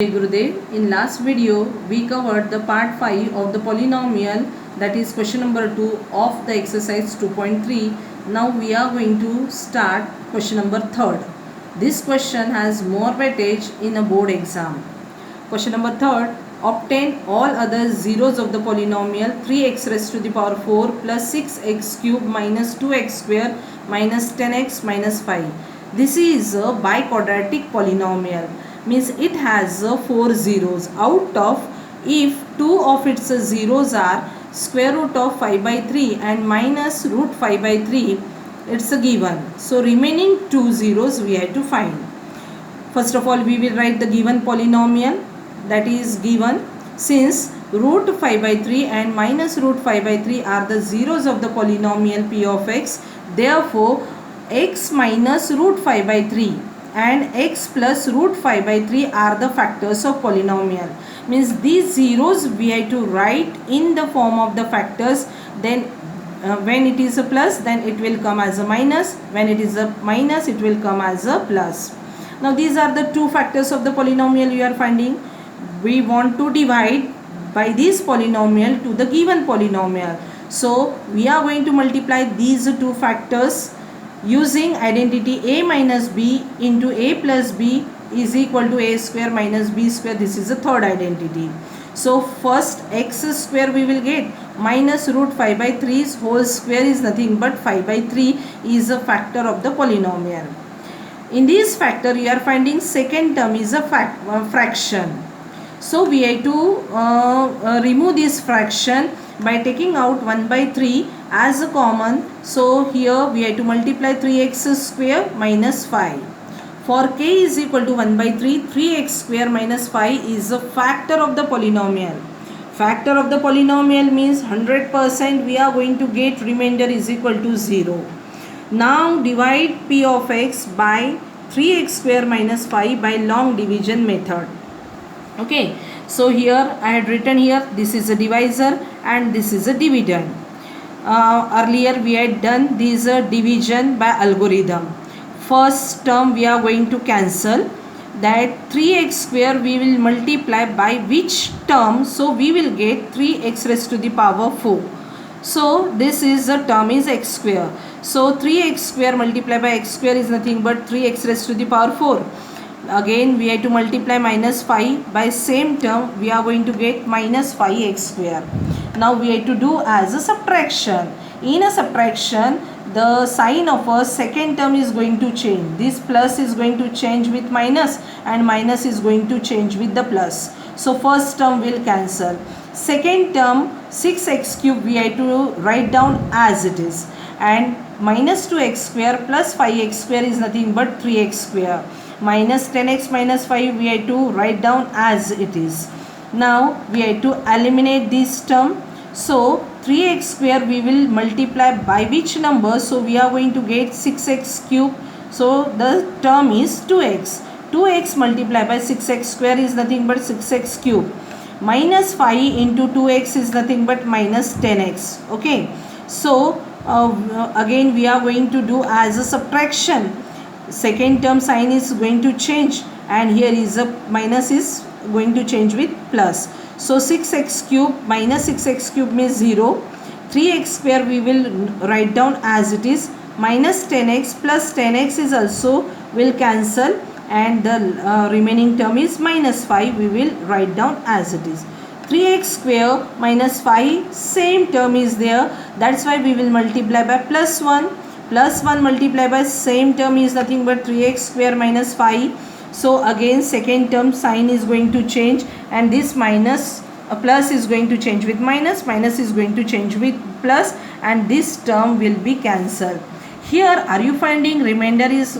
Hey Gurudev, in last video we covered the part 5 of the polynomial, that is question number 2 of the exercise 2.3. Now we are going to start question number 3rd. This question has more weightage in a board exam. Question number 3rd, obtain all other zeros of the polynomial 3x raised to the power 4 plus 6x cube minus 2x square minus 10x minus 5. This is a biquadratic polynomial, means it has 4 zeros. Out of, if 2 of its zeros are square root of 5 by 3 and minus root 5 by 3, it's a given. So remaining 2 zeros we have to find. First of all, we will write the given polynomial, that is given. Since root 5 by 3 and minus root 5 by 3 are the zeros of the polynomial p of x, therefore x minus root 5 by 3 and x plus root 5 by 3 are the factors of polynomial. Means these zeros we have to write in the form of the factors. Then when it is a plus, then it will come as a minus. When it is a minus, it will come as a plus. Now these are the two factors of the polynomial we are finding. We want to divide by this polynomial to the given polynomial. So we are going to multiply these two factors using identity a minus b into a plus b is equal to a square minus b square. This is the third identity. So first x square we will get minus root 5 by 3's whole square is nothing but 5 by 3 is a factor of the polynomial. In this factor you are finding second term is a fraction. So we have to remove this fraction by taking out 1 by 3 as a common. So here we have to multiply 3x square minus 5. For k is equal to 1 by 3, 3x square minus 5 is a factor of the polynomial. Factor of the polynomial means 100% we are going to get remainder is equal to 0. Now divide p of x by 3x square minus 5 by long division method. Okay, so here I had written here, this is a divisor and this is a dividend. Earlier we had done this division by algorithm. First term we are going to cancel, that 3x square we will multiply by which term, so we will get 3x raised to the power 4. So this is a term is x square. So 3x square multiplied by x square is nothing but 3x raised to the power 4. Again we have to multiply minus 5 by same term, we are going to get minus 5x square. Now we have to do as a subtraction. In a subtraction, the sign of a second term is going to change. This plus is going to change with minus and minus is going to change with the plus. So first term will cancel. Second term 6x cube we have to write down as it is, and minus 2x square plus 5x square is nothing but 3x square. Minus 10x minus 5 we have to write down as it is. Now we have to eliminate this term. So 3x square we will multiply by which number? So we are going to get 6x cube. So the term is 2x. 2x multiplied by 6x square is nothing but 6x cube. Minus 5 into 2x is nothing but minus 10x. Okay. So again we are going to do as a subtraction. Second term sign is going to change and here is a minus is going to change with plus. So 6x cube minus 6x cube means 0. 3x square we will write down as it is. Minus 10x plus 10x is also will cancel and the remaining term is minus 5 we will write down as it is. 3x square minus 5 same term is there, that's why we will multiply by plus 1. Plus 1 multiplied by same term is nothing but 3x square minus 5. So again second term sign is going to change and this minus a plus is going to change with minus, minus is going to change with plus, and this term will be cancelled. Here are you finding remainder is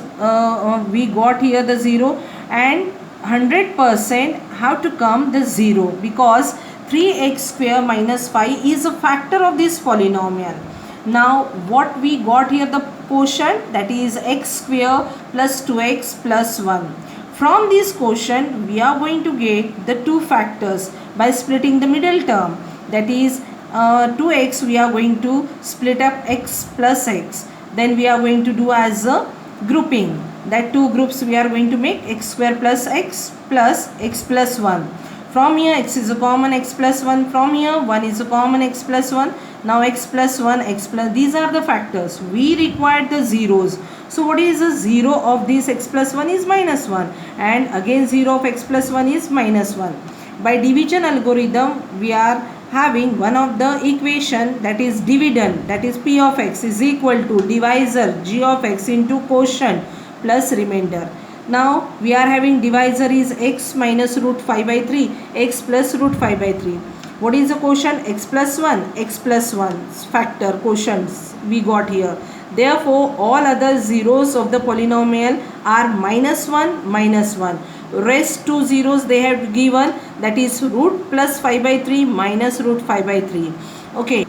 we got here the 0 and 100% how to come the 0, because 3x square minus 5 is a factor of this polynomial. Now what we got here, the quotient, that is x square plus 2x plus 1. From this quotient we are going to get the two factors by splitting the middle term, that is 2x we are going to split up x plus x. Then we are going to do as a grouping. that two groups we are going to make x square plus x plus 1. From here x is a common x plus 1, from here 1 is a common x plus 1. Now x plus 1, x plus, these are the factors. We required the zeros. So what is the 0 of this x plus 1 is minus 1, and again 0 of x plus 1 is minus 1. By division algorithm we are having one of the equation, that is dividend, that is p of x is equal to divisor g of x into quotient plus remainder. Now we are having divisor is x minus root 5 by 3, x plus root 5 by 3. What is the quotient? X plus 1, x plus 1 factor quotients we got here. Therefore all other zeros of the polynomial are minus 1, minus 1. Rest two zeros they have given, that is root plus 5 by 3 minus root 5 by 3. Okay.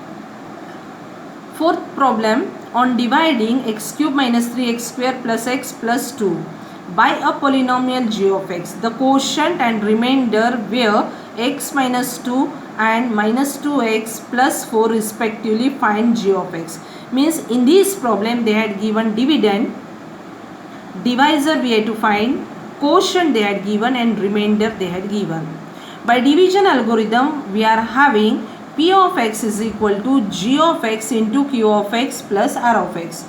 Fourth problem, on dividing x cube minus 3x square plus x plus 2 by a polynomial g of x, the quotient and remainder where x minus 2 and minus 2x plus 4 respectively, find g of x. Means in this problem they had given dividend, divisor we had to find, quotient they had given, and remainder they had given. By division algorithm we are having p of x is equal to g of x into q of x plus r of x.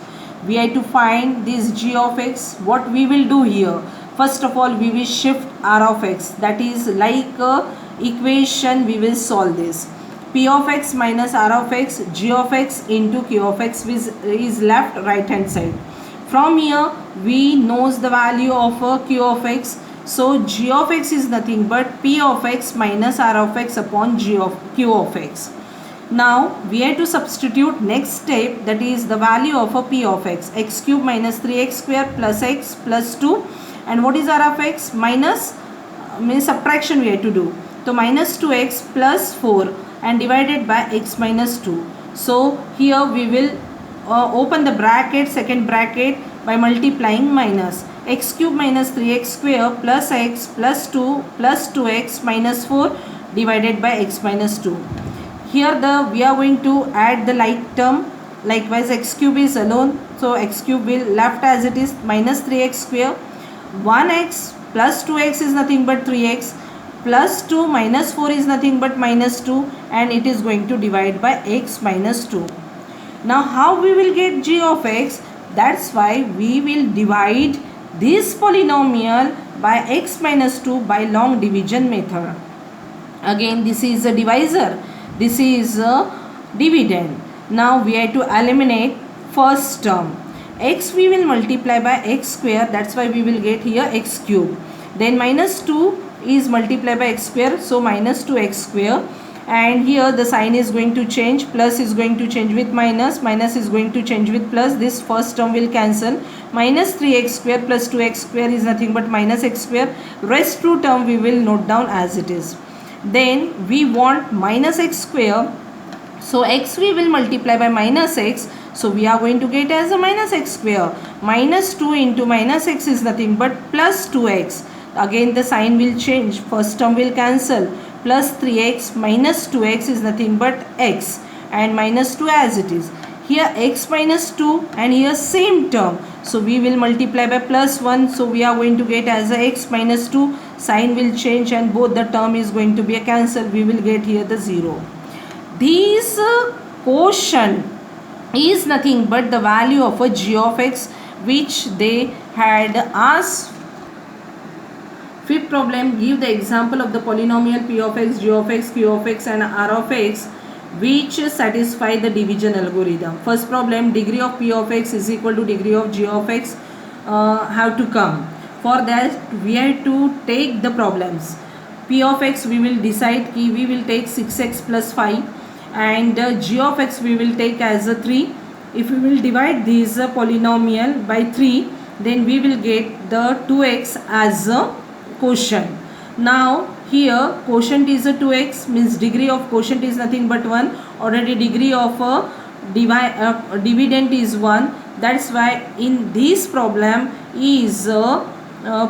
We have to find this g of x. What we will do here, first of all we will shift r of x, that is like equation we will solve this. P of x minus r of x, g of x into q of x is left right hand side. From here we knows the value of q of x. So g of x is nothing but p of x minus r of x upon q of x. Now we have to substitute next step, that is the value of a p of x, x cube minus 3x square plus x plus 2, and what is r of x? Minus means subtraction we have to do. So minus 2x plus 4 and divided by x minus 2. So here we will open the bracket, second bracket, by multiplying minus x cube minus 3x square plus x plus 2 plus 2x minus 4 divided by x minus 2. Here we are going to add the like term. Likewise x cube is alone, so x cube will left as it is, minus 3x square, 1x plus 2x is nothing but 3x, plus 2 minus 4 is nothing but minus 2, and it is going to divide by x minus 2. Now how we will get g of x? That's why we will divide this polynomial by x minus 2 by long division method. Again this is a divisor, this is a dividend. Now we have to eliminate first term. X we will multiply by x square, that's why we will get here x cube. Then minus 2 is multiplied by x square, so minus 2x square. And here the sign is going to change, plus is going to change with minus, minus is going to change with plus. This first term will cancel. Minus 3x square plus 2x square is nothing but minus x square. Rest two term we will note down as it is. Then we want minus x square, so x we will multiply by minus x, so we are going to get as a minus x square. Minus 2 into minus x is nothing but plus 2x. Again the sign will change, first term will cancel, plus 3x minus 2x is nothing but x, and minus 2 as it is. Here x minus 2 and here same term, so we will multiply by plus 1, so we are going to get as a x minus 2. Sign will change and both the term is going to be a cancel, we will get here the 0. This quotient is nothing but the value of a g of x which they had asked. Fifth problem, give the example of the polynomial p of x, g of x, q of x and r of x which satisfy the division algorithm. First problem, degree of p of x is equal to degree of g of x have to come. For that we have to take the problems. P of x we will decide ki we will take 6x plus 5, and g of x we will take as a 3. If we will divide this polynomial by 3, then we will get the 2x as a quotient. Now here quotient is a 2x, means degree of quotient is nothing but 1. Already degree of a dividend is 1. That's why in this problem is a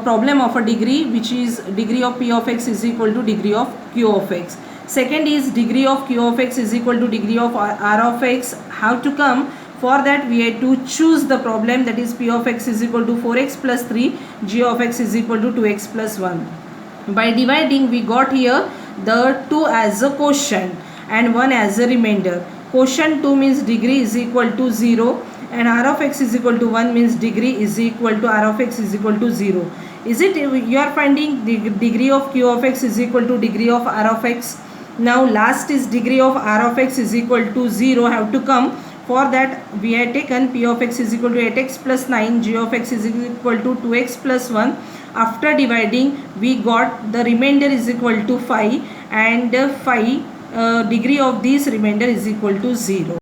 problem of a degree, which is degree of p of x is equal to degree of q of x. Second is degree of q of x is equal to degree of r of x. How to come? For that we had to choose the problem, that is p of x is equal to 4x plus 3, g of x is equal to 2x plus 1. By dividing we got here the 2 as a quotient and 1 as a remainder. Quotient 2 means degree is equal to 0 and r of x is equal to 1 means degree is equal to r of x is equal to 0. Is it you are finding the degree of q of x is equal to degree of r of x? Now last is degree of r of x is equal to 0 have to come. For that we have taken p of x is equal to 8x plus 9, g of x is equal to 2x plus 1. After dividing we got the remainder is equal to 5 and 5 degree of this remainder is equal to 0.